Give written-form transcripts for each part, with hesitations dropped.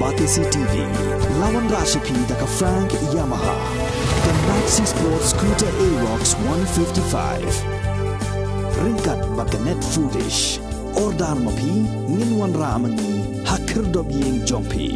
Batisi TV, lawan Rashipi daka Frank Yamaha, dan Maxi Sports Scooter Aerox 155. Ringkat baganet foodish, ordar mapi, nginwan ramani, hakir dobyeng jompi.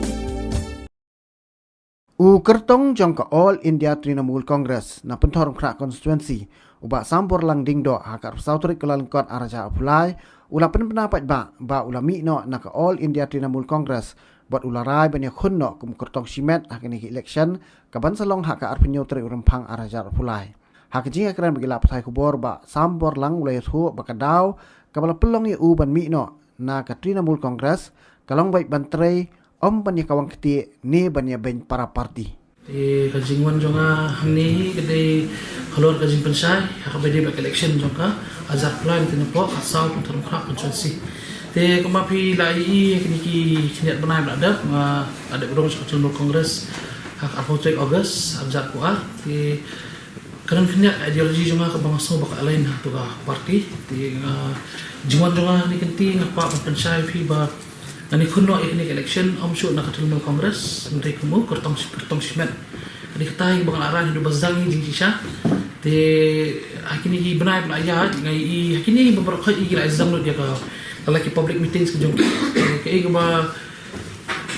Kertong jangka All India Trinamool Congress na pentorong krak constituency ubak sampur lang dingdo hakar sautrik kelalengkot araja apulai ula pendapat ba ula mikno na ka All India Trinamool Congress buat ula rai banyak khunno kum kertong simet hakini election kaban salong hak arpenyo tri urempang araja apulai hak jinga kran bagi lapai kubor ba sampur lang ulai thu bakadau kabala pelong u ban mikno na ka Trinamool Congress kalong baik bantrei om banyak kawang keti ni banyak ben para parti. Kajingwan jonga ni kedai keluar kajing pensai hak bedi bak election jonga azab plan tinapok asal untuk khak konstitusi. Te kemapi lai kini kiniat benai berada ada berong Trinamool Congress hak 4 Ogos azab kuah te kan kiniat ideologi jonga ke bangsa bak lain tu parti te jingwan jonga ni kenti ngapa pensai fi ba Nani kuno ini election om shoot nak Trinamool Congress nanti kamu kertong simet. Jadi ketahui bangal arah hidup bazangi jingkisha. Te akini ki benai belaya ngai akini beberapa kali gila azam lo dia ka lagi public meetings ke jong. Ke ba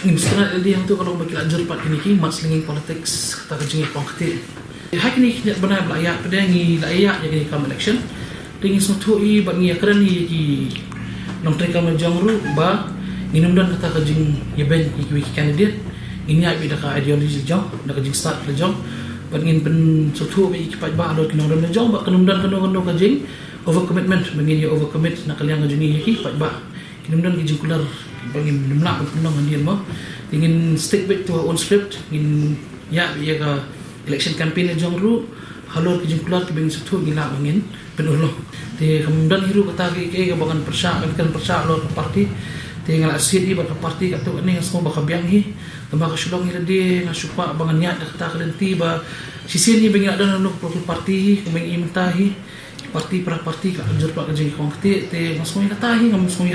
imstana dia yang tu kalau bagi ajar part kini ki mat slinging politics kata kejing pangkti. Akini ki benai belaya pada ngi laya jadi kam election. Tinggi suatu bagi akran ki nong trikam jong ru ba Inumdan kata kajing yeben wiki candidate ini ai bida ka ideologi jong da kajing start le jong bangin pen sutu be ikipat ba alor kinong le jong ba kanumdan kano kajing over commitment bangin ya over commit na kalyang kajing iki pat ba kinumdan kajing kular bangin lemnak penong andir mo ingin stick back to our own script ingin ya ka election campaign le jong ru halor kajing kular ki bangin sutu gila bangin penuloh te kemudian hiru kata ke bangan persa alor parti tinggal asyik di baka parti kato ni semua baka bianghi tambah kasulong ila di ngasupa bangan niat kata kadenti ba sisin ni bingin ada nang profil parti kumeng imentahi parti para parti ka anjur pa kajing kongti te masmo katahi ngam masmo